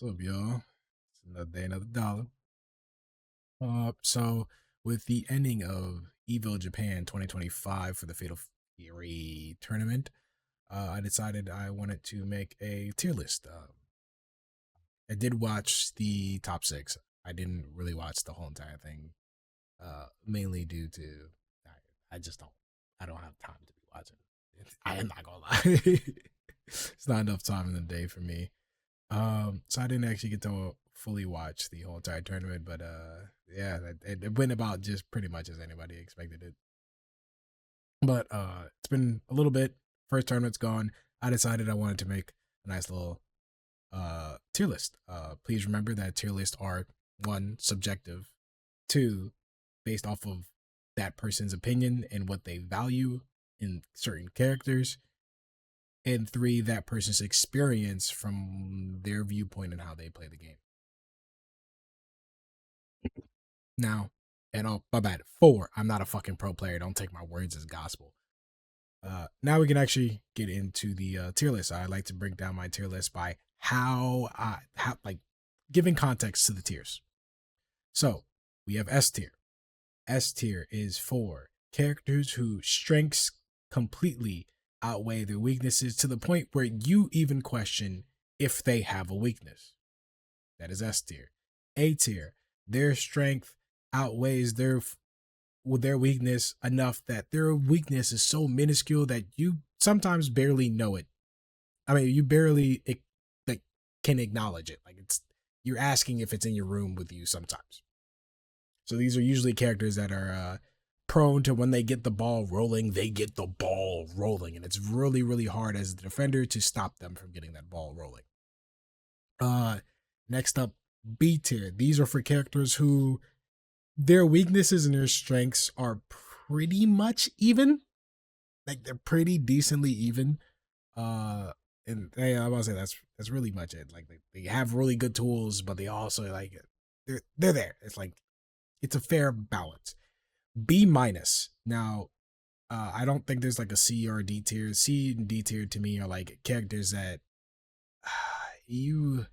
What's up, y'all? It's another day, another dollar. So with the ending of Evo Japan 2025 for the Fatal Fury tournament, I decided I wanted to make a tier list. I did watch the top six. I didn't really watch the whole entire thing, mainly due to I just don't. I don't have time to be watching. I am not gonna lie. It's not enough time in the day for me. So I didn't actually get to fully watch the whole entire tournament, but yeah, it went about just pretty much as anybody expected it. But it's been a little bit. First tournament's gone. I decided I wanted to make a nice little tier list. Please remember that tier lists are one, subjective, two, based off of that person's opinion and what they value in certain characters, and three, that person's experience from their viewpoint and how they play the game. Now, and oh, my bad. Four, I'm not a fucking pro player. Don't take my words as gospel. Now we can actually get into the tier list. I like to break down my tier list by how like giving context to the tiers. So we have S tier. S tier is for characters whose strengths completely outweigh their weaknesses to the point where you even question if they have a weakness. That is S tier. A tier, their strength outweighs their weakness enough that their weakness is so minuscule that you sometimes barely know it. I mean, you barely like can acknowledge it. Like you're asking if it's in your room with you sometimes. So these are usually characters that are prone to when they get the ball rolling, they get the ball rolling, and it's really really hard as a defender to stop them from getting that ball rolling. Next up, B tier. These are for characters who their weaknesses and their strengths are pretty much even. Like they're pretty decently even. And hey, I want to say that's really much it. Like they have really good tools, but they also like they're there. It's like it's a fair balance. B minus. Now, I don't think there's like a C or a D tier. C and D tier to me are like characters that you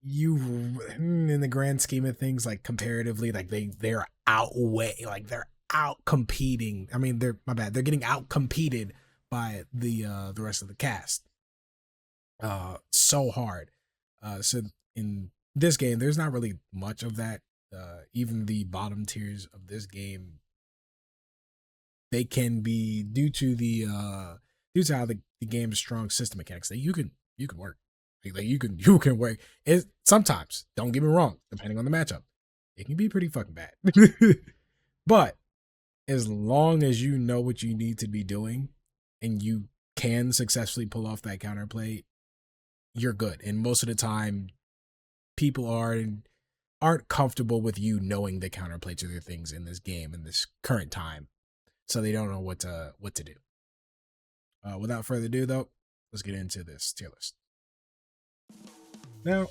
in the grand scheme of things, like comparatively, like they're out competing. I mean, they're my bad. They're getting out competed by the rest of the cast. So hard. So in this game, there's not really much of that. Even the bottom tiers of this game, they can be due to how the game's strong system mechanics that you can work. Like you can work. It sometimes, don't get me wrong, depending on the matchup, it can be pretty fucking bad. But as long as you know what you need to be doing and you can successfully pull off that counterplay, you're good. And most of the time, people aren't comfortable with you knowing the counterplay to their things in this game in this current time, so they don't know what to do. Without further ado, though, let's get into this tier list. Now,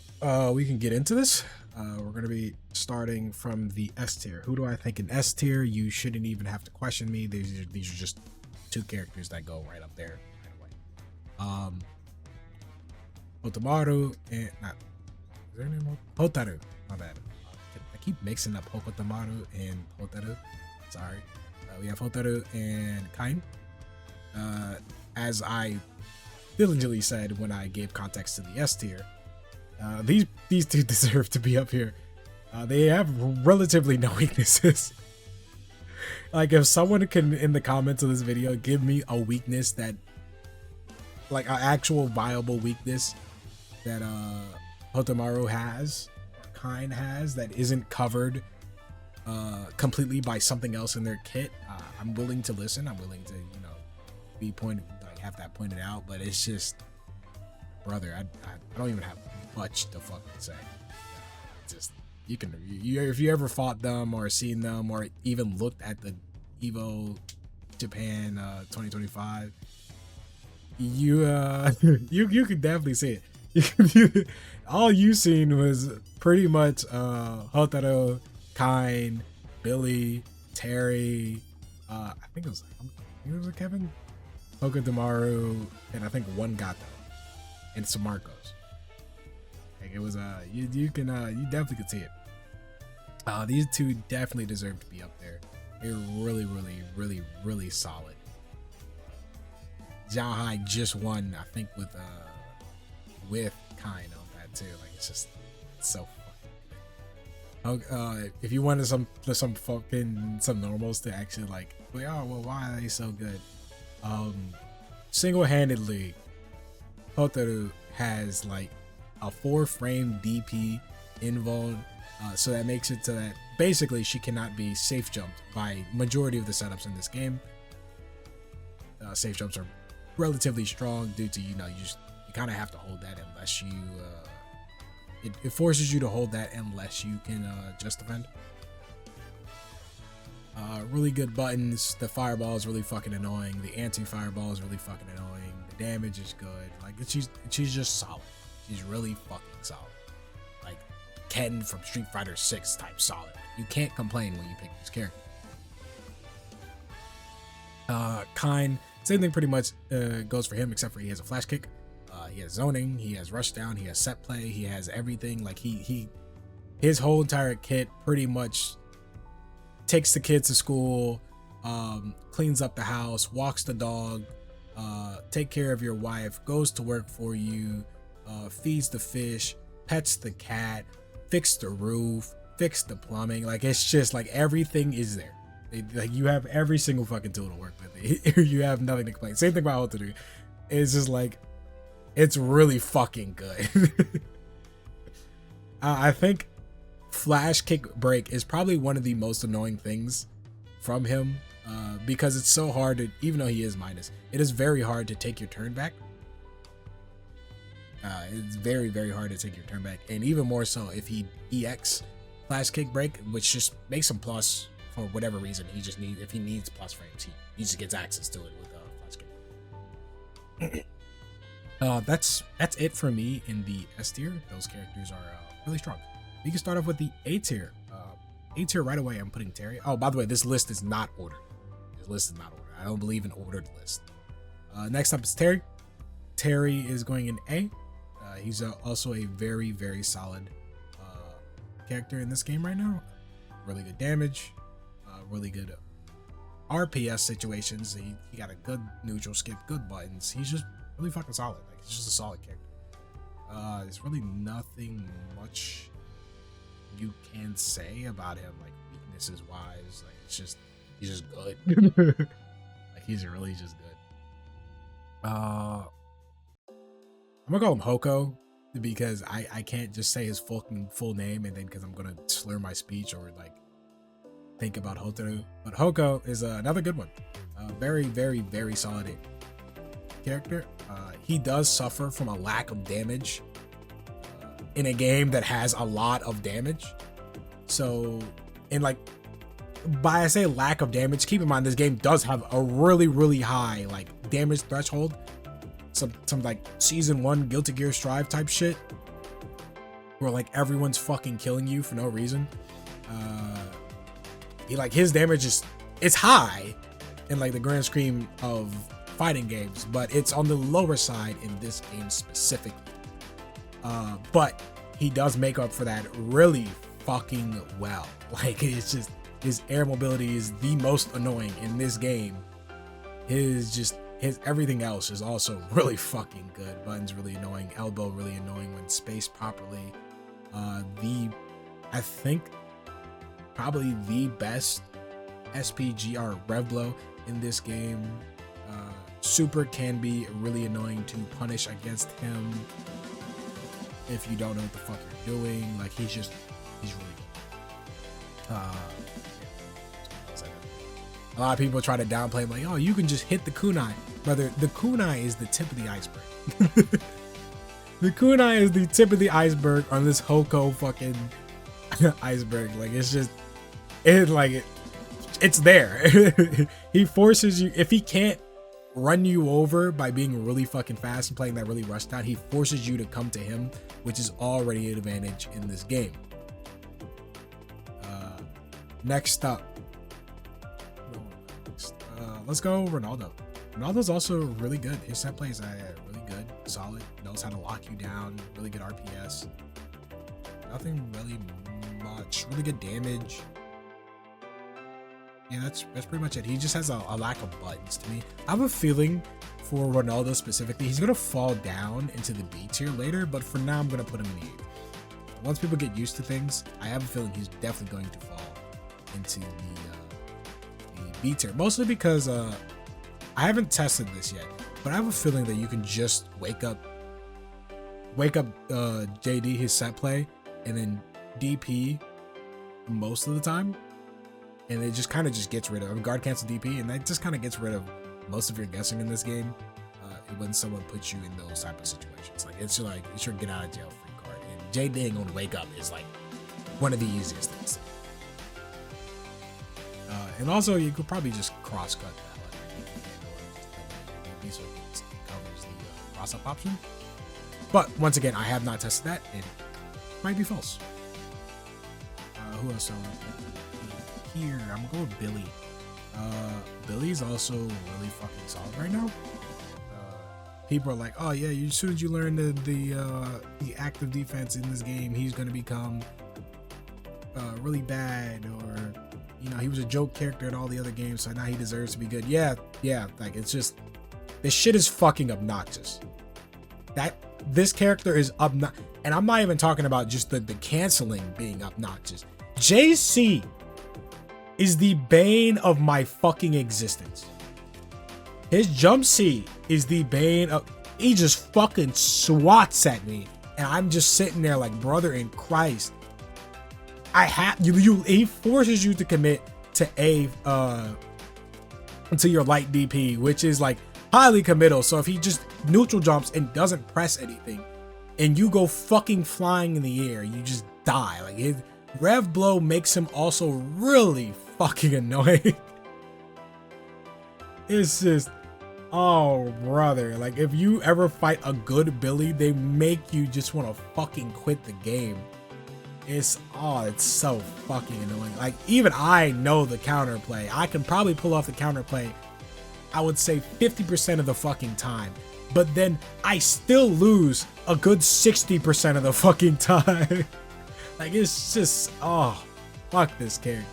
we can get into this. We're going to be starting from the S tier. Who do I think in S tier? You shouldn't even have to question me. These are just two characters that go right up there right away. Hotomaru and not is their name Hotaru. My bad. I keep mixing up Hokotomaru and Hotaru. Sorry. We have Hotaru and Kain. As I diligently said when I gave context to the S tier, these two deserve to be up here. They have relatively no weaknesses. Like if someone can in the comments of this video give me a weakness that, like an actual viable weakness that Hotomaru has, Kain has, that isn't covered completely by something else in their kit, I'm willing to listen. I'm willing to be pointed, like have that pointed out. But it's just, brother, I don't even have much to fucking say. Just if you ever fought them or seen them or even looked at the Evo Japan 2025, you you could definitely see it. All you seen was pretty much Hotaru, Kain, Billy, Terry, I think it was Kevin, Hokotomaru, and I think one Gato and some Marcos. Like it was you definitely could see it. These two definitely deserve to be up there. They're really, really, really, really solid. Zhao Hai just won, I think, with Kind on that too. Like it's so fucking. If you wanted some normals to actually like, oh well, why are they so good? Single-handedly, Hotaru has like a 4-frame DP invuln, so that makes it so that basically she cannot be safe jumped by majority of the setups in this game. Safe jumps are relatively strong due to you kind of have to hold that unless you it forces you to hold that unless you can just defend. Really good buttons. The fireball is really fucking annoying. The anti-fireball is really fucking annoying. The damage is good. Like she's just solid. She's really fucking solid. Like Ken from Street Fighter 6 type solid. You can't complain when you pick this character. Kind, same thing pretty much goes for him, except for he has a flash kick. He has zoning, he has rush down, he has set play, he has everything. Like his whole entire kit pretty much takes the kids to school, cleans up the house, walks the dog, take care of your wife, goes to work for you, feeds the fish, pets the cat, fix the roof, fix the plumbing. Like it's just like everything is there. Like you have every single fucking tool to work with. You have nothing to complain. Same thing about Hotaru. It's just like it's really fucking good. I think flash kick break is probably one of the most annoying things from him, because it's so hard to, even though he is minus, it is very hard to take your turn back. It's very, very hard to take your turn back, and even more so if he EX flash kick break, which just makes him plus for whatever reason. If he needs plus frames, he just gets access to it with flash kick. That's it for me in the S tier. Those characters are really strong. We can start off with the A tier. A tier right away. I'm putting Terry. Oh, by the way, this list is not ordered. I don't believe in ordered list. Next up is Terry. Terry is going in A. He's also a very, very solid character in this game right now. Really good damage. Really good RPS situations. He got a good neutral skip, good buttons. He's just really fucking solid. Like he's just a solid character. There's really nothing much you can say about him, like weaknesses wise. Like he's just good. Like he's really just good. I'm gonna call him Hoko because I can't just say his full name and then because I'm gonna slur my speech or like think about Hotaru. But Hoko is another good one. Very, very, very solid character. He does suffer from a lack of damage in a game that has a lot of damage. So, I say lack of damage, keep in mind this game does have a really, really high like damage threshold. Some like season 1 Guilty Gear Strive type shit, where like everyone's fucking killing you for no reason. His damage it's high in like the grand scheme of fighting games, but it's on the lower side in this game specifically. But he does make up for that really fucking well. Like it's just his air mobility is the most annoying in this game. His everything else is also really fucking good. Buttons really annoying, elbow really annoying when spaced properly. I think probably the best SPGR rev blow in this game. Super can be really annoying to punish against him if you don't know what the fuck you're doing. Like he's really good. A lot of people try to downplay him, like, oh, you can just hit the kunai. Brother, the kunai is the tip of the iceberg. The kunai is the tip of the iceberg on this Hoko fucking iceberg. Like it's there. He forces you, if he can't run you over by being really fucking fast and playing that really rush down, he forces you to come to him, which is already an advantage in this game. Next up, let's go Ronaldo. Ronaldo's also really good. His set plays are really good, solid, knows how to lock you down, really good RPS. Nothing really much. Really good damage. Yeah, that's pretty much it. He just has a lack of buttons to me. I have a feeling for Ronaldo specifically, he's gonna fall down into the B tier later, but for now I'm gonna put him in the 8th. Once people get used to things, I have a feeling he's definitely going to fall into the B tier. Mostly because I haven't tested this yet, but I have a feeling that you can just wake up JD his set play and then DP most of the time, and it just kind of just gets rid of guard cancel DP, and that just kind of gets rid of most of your guessing in this game when someone puts you in those type of situations. Like it's your get out of jail free card, and JD ain't gonna wake up is like one of the easiest things. And also you could probably just cross cut that like so it covers the cross up option. But once again, I have not tested that. It might be false. Who else? Here, I'm gonna go with Billy. Billy's also really fucking solid right now. People are like, oh yeah, as soon as you learn the active defense in this game, he's gonna become really bad, or he was a joke character in all the other games, so now he deserves to be good. Yeah, like it's just this shit is fucking obnoxious. This character is obnoxious, and I'm not even talking about just the canceling being obnoxious. JC is the bane of my fucking existence. His jump C is the bane of. He just fucking swats at me, and I'm just sitting there like, brother in Christ. I have you. He forces you to commit to to your light DP, which is like highly committal. So if he just neutral jumps and doesn't press anything, and you go fucking flying in the air, you just die. Like his rev blow makes him also really fucking annoying. It's just, oh brother, like if you ever fight a good Billy, they make you just want to fucking quit the game. It's so fucking annoying. Like even I know the counterplay. I can probably pull off the counterplay, I would say 50% of the fucking time, but then I still lose a good 60% of the fucking time. Like it's just, oh fuck this character.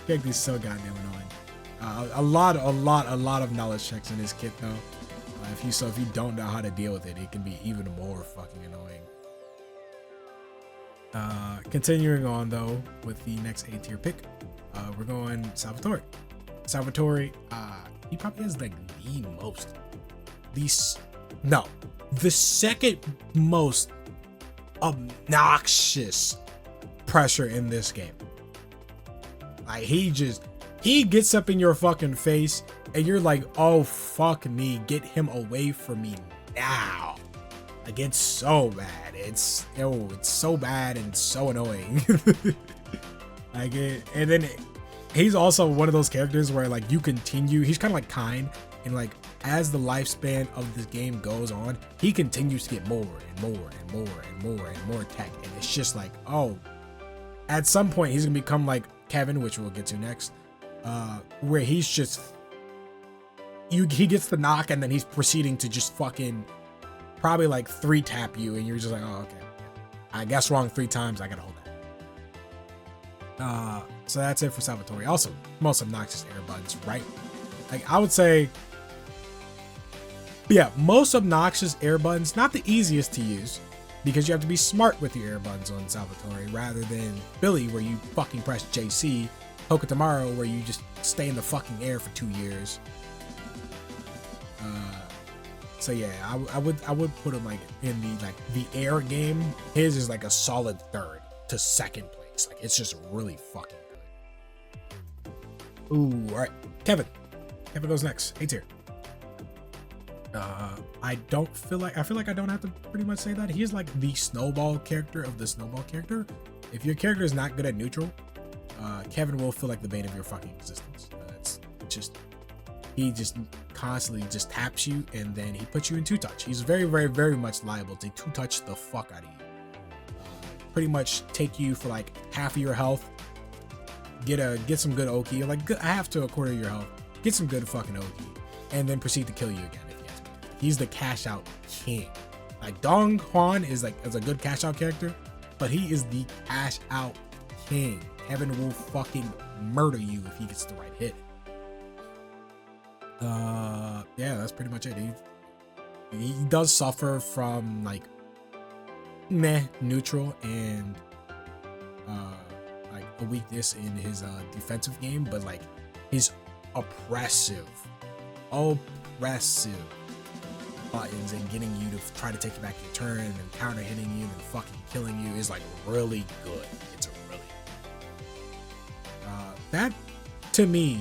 Character's so goddamn annoying. A lot of knowledge checks in this kit though. If you don't know how to deal with it, it can be even more fucking annoying. Continuing on though with the next A tier pick, we're going Salvatore. Salvatore, he probably has like the second most obnoxious pressure in this game. Like he gets up in your fucking face and you're like, oh fuck me, get him away from me now. Like it's so bad. It's so bad and so annoying. And then he's also one of those characters where like you continue, he's kind of like kind, and like as the lifespan of this game goes on, he continues to get more and more and more and more and more tech, and it's just like, oh, at some point he's gonna become like Kevin, which we'll get to next, where he's just he gets the knock and then he's proceeding to just fucking probably like 3 tap you, and you're just like, oh okay, I guess wrong 3 times, I gotta hold that. So that's it for Salvatore. Also, most obnoxious air buttons, right? Like I would say, yeah, most obnoxious air buttons, not the easiest to use, because you have to be smart with your air buttons on Salvatore, rather than Billy, where you fucking press JC, Tomorrow, where you just stay in the fucking air for 2 years. So yeah, I would put him like in the air game. His is like a solid 3rd to 2nd place. Like it's just really fucking good. Ooh, all right, Kevin goes next. A tier. I feel like I don't have to pretty much say that. He's like the snowball character of the snowball character. If your character is not good at neutral, Kevin will feel like the bane of your fucking existence. It's just, he just constantly just taps you and then he puts you in 2-touch. He's very, very, very much liable to 2-touch the fuck out of you. Pretty much take you for like half of your health. Get some good Oki, like half to a quarter of your health. Get some good fucking Oki, and then proceed to kill you again if he has to. He's the cash out king. Like Dong Hwan is a good cash out character, but he is the cash out king. Kevin will fucking murder you if he gets the right hit. Yeah, that's pretty much it. He does suffer from like neutral and like a weakness in his defensive game, but like his oppressive buttons and getting you to try to take back your turn and counter hitting you and fucking killing you is like really good. It's a really that to me,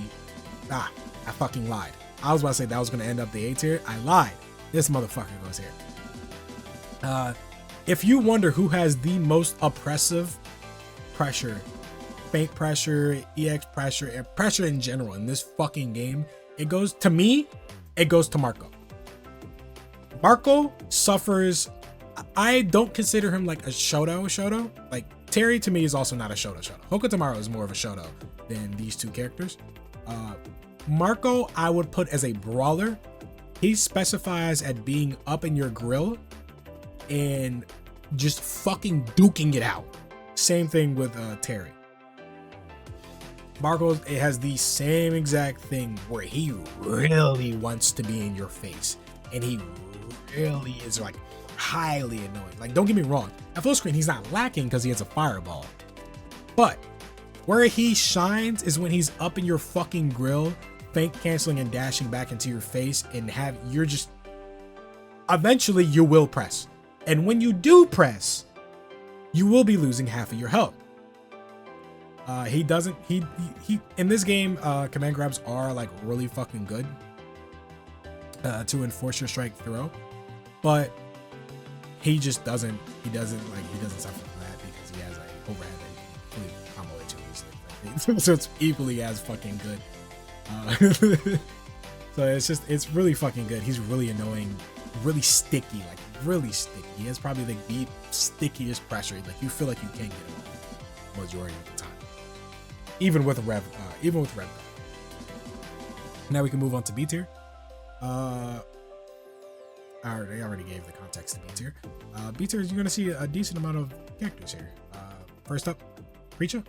I fucking lied. I was about to say that was gonna end up the A tier. I lied. This motherfucker goes here. If you wonder who has the most oppressive pressure, feint pressure, EX pressure, and pressure in general in this fucking game, it goes to me. It goes to Marco. Marco suffers. I don't consider him like a Shoto. Like Terry to me is also not a Shoto. Hokotomaru is more of a Shoto than these two characters. Marco I would put as a brawler. He specifies at being up in your grill and just fucking duking it out. Same thing with Terry. Marco, it has the same exact thing where he really wants to be in your face and he really is like highly annoying. Like, don't get me wrong, at full screen he's not lacking because he has a fireball, but where he shines is when he's up in your fucking grill, feint canceling and dashing back into your face, and you're just eventually you will press, and when you do press, you will be losing half of your health. He in this game, command grabs are like really fucking good to enforce your strike throw, but he doesn't suffer from that because he has a overhead that he can completely combo it too easily. So it's equally as fucking good. So it's really fucking good. He's really annoying, really sticky, like really sticky. He has probably like the stickiest pressure. Like you feel like you can't get him off majority of the time. Even with Rev. Now we can move on to B tier. I already gave the context to B tier. B tier, you're gonna see a decent amount of characters here. First up, Preacher.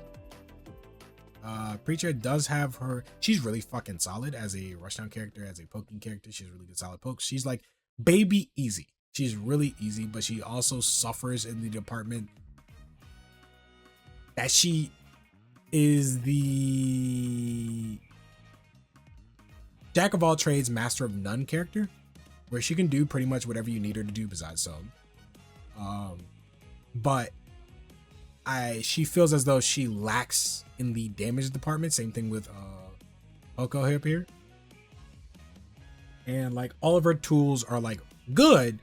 Preacher does have she's really fucking solid as a rushdown character, as a poking character. She's really good solid pokes. She's like baby easy. She's really easy, but she also suffers in the department that she is the jack of all trades, master of none character, where she can do pretty much whatever you need her to do besides zone. But she feels as though she lacks in the damage department. Same thing with Oko Hip here. And like all of her tools are like good,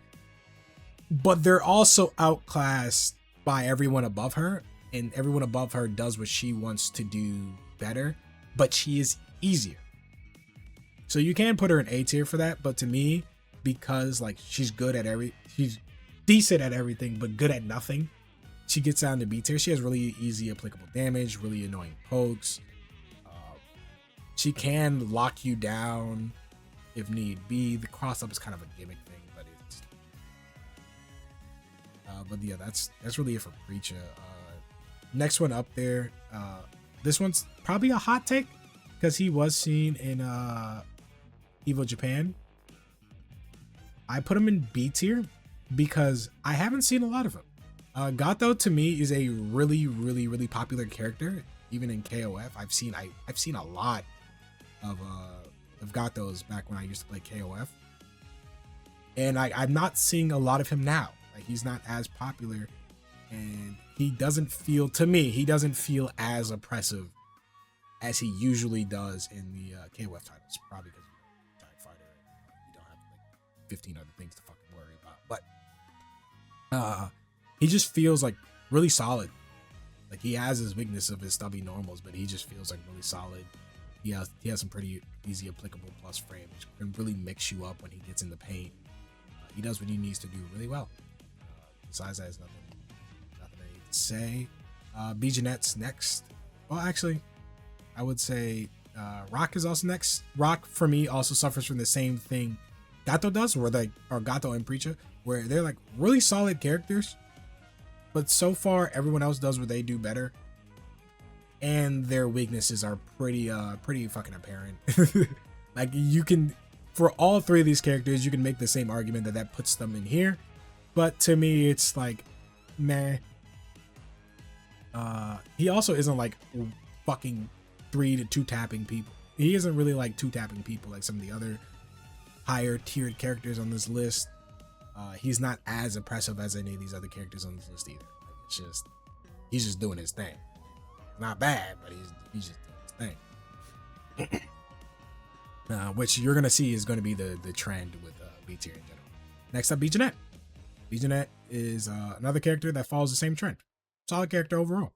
but they're also outclassed by everyone above her, and everyone above her does what she wants to do better, but she is easier. So you can put her in A tier for that, but to me, because like she's decent at everything but good at nothing, she gets down to B tier. She has really easy applicable damage, really annoying pokes. She can lock you down if need be. The cross up is kind of a gimmick thing, but it's but yeah, that's really it for Preacher. Next one up there, this one's probably a hot take because he was seen in Evo Japan. I put him in B tier because I haven't seen a lot of him. Gato to me is a really popular character. Even in KOF, I've seen a lot of Gatos back when I used to play KOF, and I'm not seeing a lot of him now. Like he's not as popular, and he doesn't feel as oppressive as he usually does in the KOF titles. Probably because you're a tag fighter and you don't have like 15 other things to fucking worry about. But he just feels like really solid. Like he has his weakness of his stubby normals, but he just feels like really solid. He has some pretty easy applicable plus frame, which can really mix you up when he gets in the paint. He does what he needs to do really well. Besides that, there's nothing I need to say. B Jeanette's next. Well, actually, I would say Rock is also next. Rock for me also suffers from the same thing Gato does, or Gato and Preacher, where they're like really solid characters, but so far everyone else does what they do better, and their weaknesses are pretty fucking apparent. Like you can, for all three of these characters, you can make the same argument that puts them in here, but to me it's like, meh. He also isn't like fucking 3 to 2 tapping people. He isn't really like 2 tapping people like some of the other higher tiered characters on this list. He's not as impressive as any of these other characters on this list either. Like, it's just, he's just doing his thing. Not bad, but he's just doing his thing. Which you're gonna see is gonna be the trend with B tier in general. Next up, B Jeanette. B Jeanette is another character that follows the same trend. Solid character overall.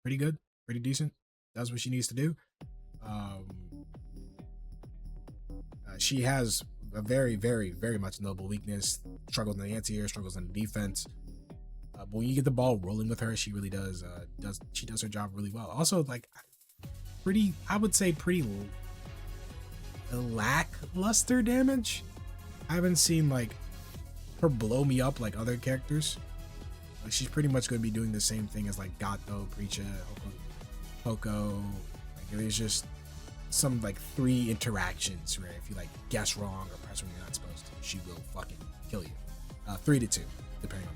Pretty good, pretty decent. Does what she needs to do. She has a very, very, very much noble weakness. Struggles in the anti-air, struggles in the defense. But when you get the ball rolling with her, she really does her job really well. Also, like, pretty, I would say pretty lackluster damage. I haven't seen like her blow me up like other characters. Like, she's pretty much going to be doing the same thing as like Gato, Preacher, Poco. Like, there's just some like 3 interactions where if you like guess wrong or press when you're not supposed to, she will fucking kill you. 3 to 2, depending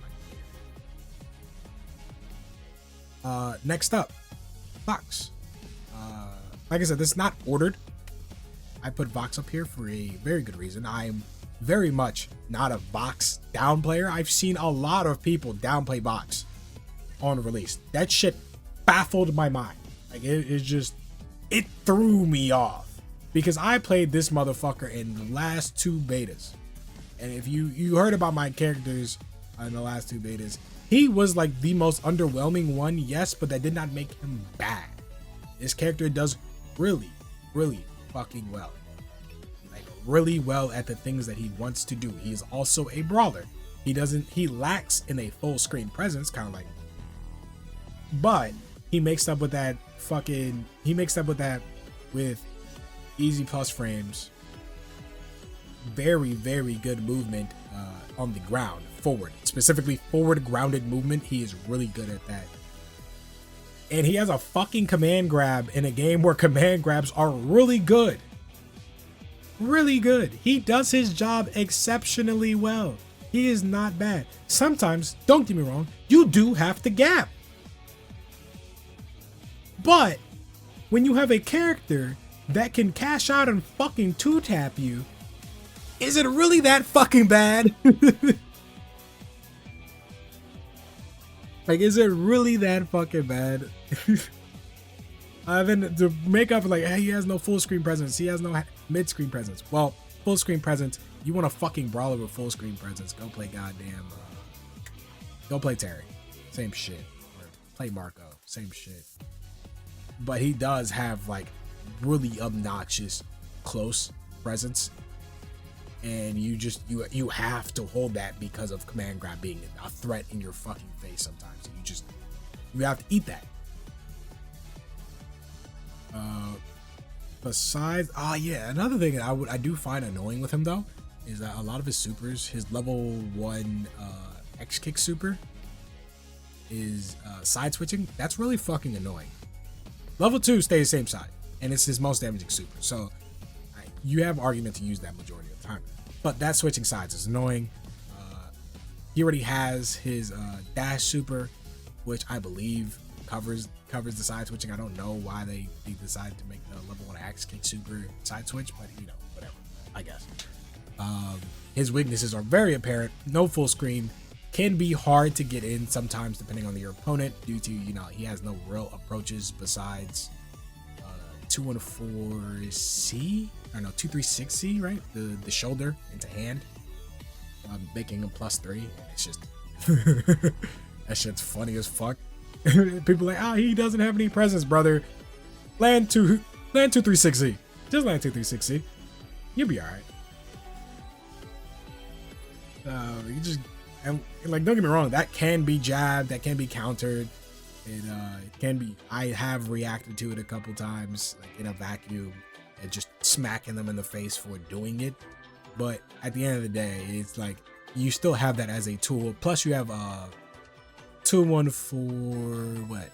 on my. Next up, Vox. Like I said, this is not ordered. I put Vox up here for a very good reason. I'm very much not a Vox down player. I've seen a lot of people downplay Vox on release. That shit baffled my mind. Like it threw me off because I played this motherfucker in the last 2 betas. And if you heard about my characters in the last 2 betas, he was like the most underwhelming one, yes, but that did not make him bad. This character does really, really fucking well. Like really well at the things that he wants to do. He is also a brawler. He lacks in a full screen presence, kind of like, but he makes up with that with easy plus frames, very, very good movement on the ground, forward, specifically forward grounded movement. He is really good at that. And he has a fucking command grab in a game where command grabs are really good. Really good. He does his job exceptionally well. He is not bad. Sometimes, don't get me wrong, you do have to gap. But when you have a character that can cash out and fucking 2-tap you, is it really that fucking bad? Like, is it really that fucking bad? Then to make up like, hey, he has no full screen presence. He has no mid screen presence. Well, full screen presence. You want a fucking brawler with full screen presence? Go play goddamn. Go play Terry. Same shit. Or play Marco. Same shit. But he does have like really obnoxious close presence, and you have to hold that because of command grab being a threat in your fucking face sometimes. You have to eat that. Besides, another thing that I do find annoying with him though is that a lot of his supers, his level 1 X kick super is side switching. That's really fucking annoying. Level 2 stays the same side, and it's his most damaging super. So you have argument to use that majority of the time. But that switching sides is annoying. He already has his dash super, which I believe covers the side switching. I don't know why they decided to make the level 1 axe kick super side switch, but whatever, I guess. His weaknesses are very apparent. No full screen. Can be hard to get in sometimes depending on your opponent due to, he has no real approaches besides 214C, or no, 236C, right? The shoulder into hand, making him +3. It's just that shit's funny as fuck. People like, he doesn't have any presence, brother. Land 236C. Just land 236C. You'll be alright. You just, and like, don't get me wrong, that can be jabbed, that can be countered. It can be. I have reacted to it a couple times, like in a vacuum, and just smacking them in the face for doing it. But at the end of the day, it's like you still have that as a tool. Plus, you have 214 what?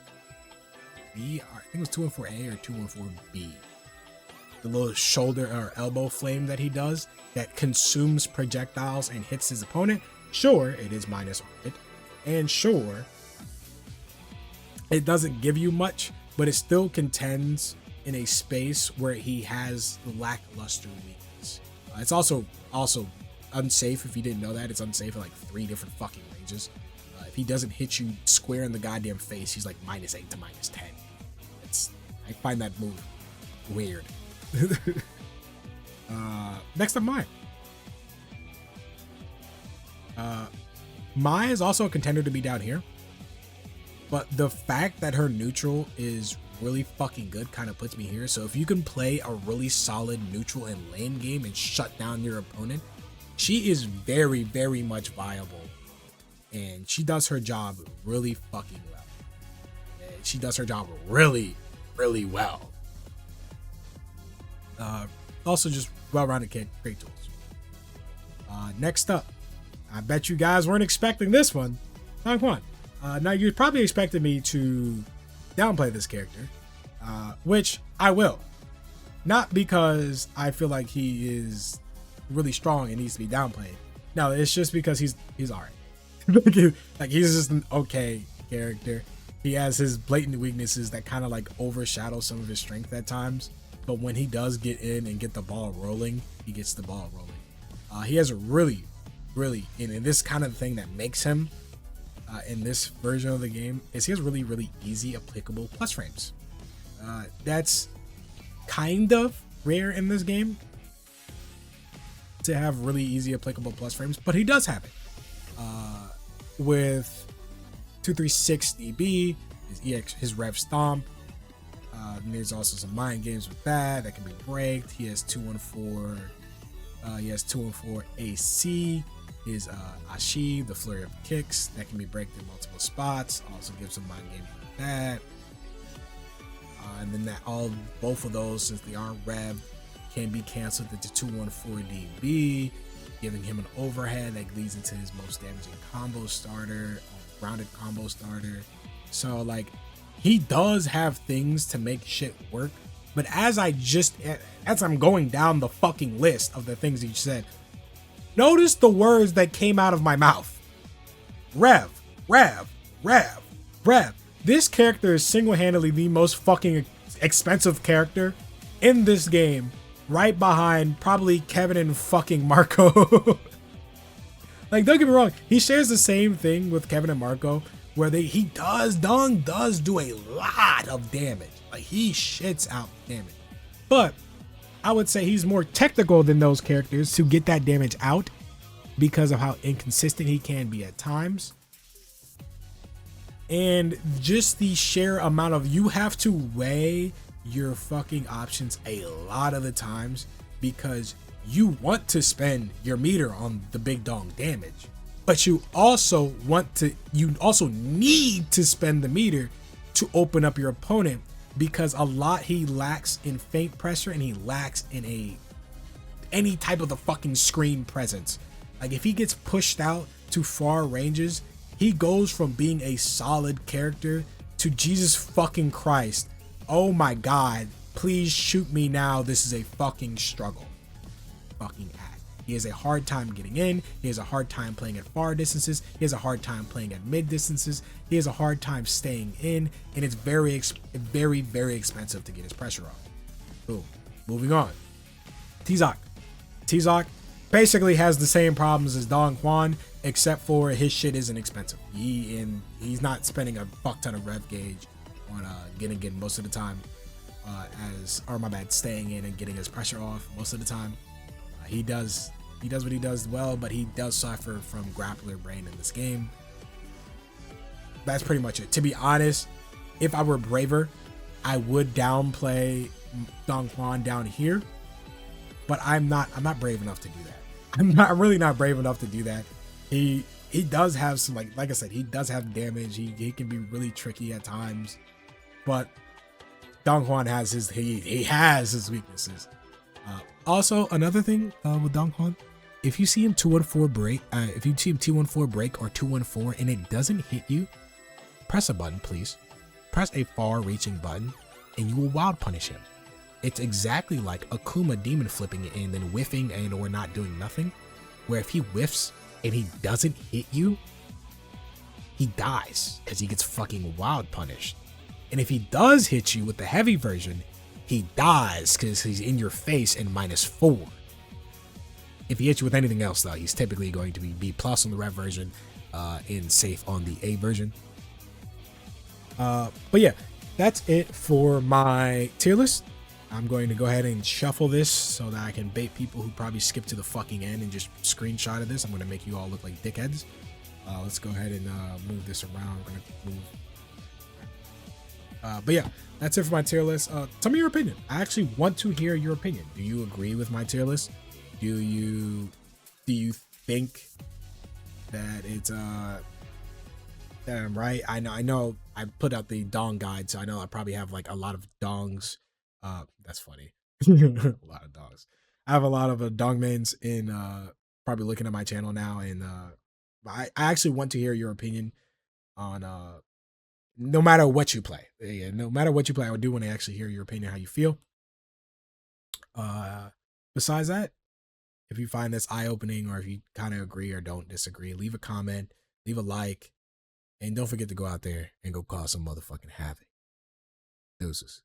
B? I think it was 214A or 214B. The little shoulder or elbow flame that he does that consumes projectiles and hits his opponent. Sure, it is minus hit, and sure, it doesn't give you much, but it still contends in a space where he has lackluster weakness. It's also unsafe. If you didn't know that, it's unsafe at like 3 different fucking ranges. If he doesn't hit you square in the goddamn face, he's like -8 to -10. I find that move weird. Next up, Mai. Mai is also a contender to be down here, but the fact that her neutral is really fucking good kind of puts me here. So if you can play a really solid neutral and lane game and shut down your opponent, she is very, very much viable, and she does her job really fucking well. And she does her job really, really well. Also just well-rounded kid, great tools. Next up, I bet you guys weren't expecting this one. Dong. Now you're probably expecting me to downplay this character, which I will. Not because I feel like he is really strong and needs to be downplayed. No, it's just because he's alright. Like he's just an okay character. He has his blatant weaknesses that kind of like overshadow some of his strength at times. But when he does get in and get the ball rolling, he gets the ball rolling. He has a really, and this kind of thing that makes him in this version of the game is he has really, really easy applicable plus frames. That's kind of rare in this game to have really easy applicable plus frames, but he does have it. With 236 DB, his rev stomp. And there's also some mind games with that can be braked. He has 214. He has 214 AC. His Ashi, the flurry of kicks that can be braked in multiple spots. Also gives some mind games with that. And then both of those, since they are rev, can be canceled into 214 DB, giving him an overhead that leads into his most damaging combo starter, grounded combo starter. So like, he does have things to make shit work, but as I'm going down the fucking list of the things he said, notice the words that came out of my mouth. Rev. This character is single-handedly the most fucking expensive character in this game, right behind probably Kevin and fucking Marco. Like, don't get me wrong, he shares the same thing with Kevin and Marco, where Dong does do a lot of damage. Like, he shits out damage. But I would say he's more technical than those characters to get that damage out because of how inconsistent he can be at times. And just the sheer amount of, you have to weigh your fucking options a lot of the times because you want to spend your meter on the big dong damage. But you also need to spend the meter to open up your opponent, because a lot he lacks in feint pressure and he lacks in any type of the fucking screen presence. Like, if he gets pushed out to far ranges, he goes from being a solid character to Jesus fucking Christ. Oh my God, please shoot me now. This is a fucking struggle. Fucking act. He has a hard time getting in. He has a hard time playing at far distances. He has a hard time playing at mid distances. He has a hard time staying in, and it's very, very expensive to get his pressure off. Boom. Moving on. T-Zoc basically has the same problems as Dong Quan, except for his shit isn't expensive. He's not spending a fuck ton of rev gauge on getting in most of the time, staying in and getting his pressure off most of the time. He does what he does well, but he does suffer from grappler brain in this game. That's pretty much it. To be honest, if I were braver, I would downplay Dong Quan down here, but I'm not brave enough to do that. I'm really not brave enough to do that. He does have some, like I said, he does have damage. He can be really tricky at times, but Dong Quan has his weaknesses. Also, another thing with Dong Quan, if you see him 214 break, if you see him 214 break or 214 and it doesn't hit you, press a button, please. Press a far-reaching button, and you will wild punish him. It's exactly like Akuma demon flipping it and then whiffing and or not doing nothing, where if he whiffs and he doesn't hit you, he dies because he gets fucking wild punished. And if he does hit you with the heavy version, he dies because he's in your face and -4. If he hits you with anything else, though, he's typically going to be B+ on the red version and safe on the A version. But yeah, that's it for my tier list. I'm going to go ahead and shuffle this so that I can bait people who probably skip to the fucking end and just screenshot of this. I'm going to make you all look like dickheads. Let's go ahead and move this around. I'm going to move. But yeah, that's it for my tier list. Tell me your opinion. I actually want to hear your opinion. Do you agree with my tier list? Do you think that it's that I'm right? I know I put out the dong guide, so I know I probably have like a lot of dongs. That's funny. A lot of dogs. I have a lot of dong mains in probably looking at my channel now, and I actually want to hear your opinion on no matter what you play. Yeah, no matter what you play, I do want to actually hear your opinion, how you feel. Besides that, if you find this eye-opening or if you kind of agree or don't disagree, leave a comment, leave a like, and don't forget to go out there and go cause some motherfucking havoc. Deuces.